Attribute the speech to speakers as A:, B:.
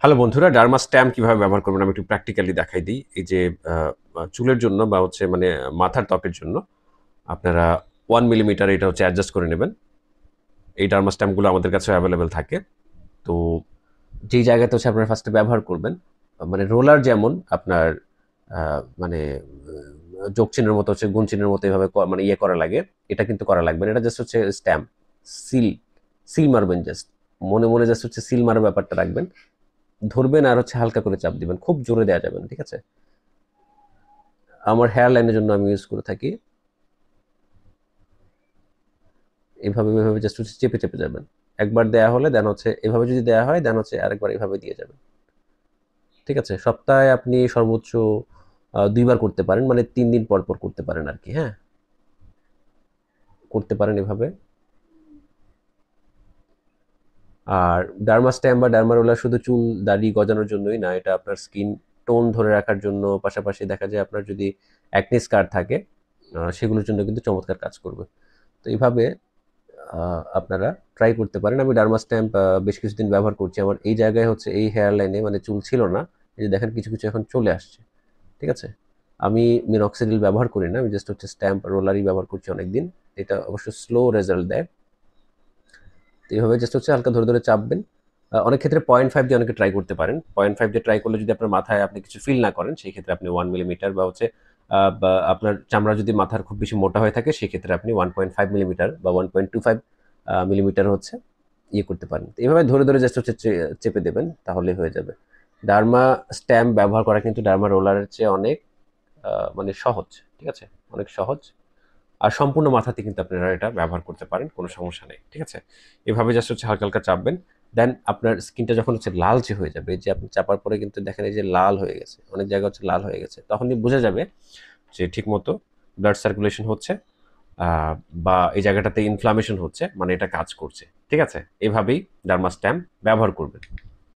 A: Hello বন্ধুরা, derma stamp কিভাবে ব্যবহার করবেন আমি একটু প্র্যাকটিক্যালি দেখাই দিই। এই যে চুলের জন্য বা হচ্ছে মানে মাথার ত্বকের জন্য আপনারা 1 মিলিমিটার এটা হচ্ছে অ্যাডজাস্ট করে নেবেন। এই ডার্মা স্ট্যাম্পগুলো আমাদের কাছে অ্যাভেলেবেল থাকে। তো যেই জায়গাতে হচ্ছে আপনারা ফার্স্টে ব্যবহার করবেন, মানে রোলার যেমন আপনার মানে যোগ চিহ্নের মতো হচ্ছে গুণ চিহ্নের মতো এভাবে মানে ইয়ে করা লাগে, এটা কিন্তু করা লাগবে না। এটা জাস্ট হচ্ছে স্ট্যাম্প, সিল সিল মারবেন জাস্ট। মনে মনে জাস্ট হচ্ছে সিল মারার ব্যাপারটা রাখবেন। ধরবেন আর হচ্ছে হালকা করে চাপ দিবেন, খুব জোরে দেওয়া যাবে না, ঠিক আছে? আমার হেয়ার লাইনের জন্য আমি ইউজ করে থাকি। এভাবে এভাবে জাস্ট হচ্ছে চেপে চেপে যাবেন। একবার দেয়া হলে দেন হচ্ছে এভাবে যদি দেয়া হয় দেন হচ্ছে আরেকবার এভাবে দিয়ে যাবেন, ঠিক আছে? সপ্তাহে আপনি সর্বোচ্চ ২ বার করতে পারেন, মানে ৩ দিন পর পর করতে পারেন আর কি। হ্যাঁ, করতে পারেন এভাবে। আর ডার্মা স্ট্যাম্প বা ডার্মা রোলার শুধু চুল দাড়ি গজানোর জন্যই না, এটা আপনার স্কিন টোন ধরে রাখার জন্য, পাশাপাশি দেখা যায় আপনার যদি অ্যাকনে স্কার থাকে সেগুলোর জন্য কিন্তু চমৎকার কাজ করবে। তো এইভাবে আপনারা ট্রাই করতে পারেন। আমি ডার্মা স্ট্যাম্প বেশ কিছুদিন ব্যবহার করছি। আমার এই জায়গায় হচ্ছে এই হেয়ার লাইনে মানে চুল ছিল না। এই যে দেখেন কিছু, কিছু এখন চলে আসছে। ঠিক আছে? আমি মিনক্সিডিল ব্যবহার করি না। আমি জাস্ট হচ্ছে স্ট্যাম্প রোলারই ব্যবহার করছি অনেকদিন। এটা অবশ্য স্লো রেজাল্ট দেয়। তো এভাবে জাস্ট হচ্ছে হালকা ধরে, ধরে চাপবেন। অনেক ক্ষেত্রে 0.5 দিয়ে অনেকে ট্রাই করতে পারেন। 0.5 দিয়ে ট্রাই করলে যদি আপনার মাথায় আপনি কিছু ফিল না করেন, সেই ক্ষেত্রে আপনি 1 মিলিমিটার বা হচ্ছে বা আপনার চামড়া যদি মাথার খুব বেশি মোটা হয়ে থাকে, সেক্ষেত্রে আপনি 1.5 মিলিমিটার বা 1.25 মিলিমিটার হচ্ছে ইয়ে করতে পারেন। তো এভাবে ধরে, ধরে জাস্ট হচ্ছে চেপে দেবেন, তাহলেই হয়ে যাবে। ডার্মা স্ট্যাম্প ব্যবহার করা কিন্তু ডার্মা রোলারের চেয়ে অনেক মানে সহজ। ঠিক আছে? অনেক সহজ। আর সম্পূর্ণ মাথাতে কিন্তু আপনারা এটা ব্যবহার করতে পারেন, কোনো সমস্যা নেই। ঠিক আছে? এভাবে জাস্ট হচ্ছে হালকা, হালকা চাপবেন। দেন আপনার স্কিনটা যখন হচ্ছে লালচে হয়ে যাবে, এই যে আপনি চাপার পরে কিন্তু দেখেন এই যে লাল হয়ে গেছে। অনেক জায়গা হচ্ছে লাল হয়ে গেছে। তখনই বোঝা যাবে যে ঠিকমতো ব্লাড সার্কুলেশন হচ্ছে আ বা এই জায়গাটাতে ইনফ্লামেশন হচ্ছে, মানে এটা কাজ করছে। ঠিক আছে? এভাবেই ডার্মা স্ট্যাম্প ব্যবহার করবেন।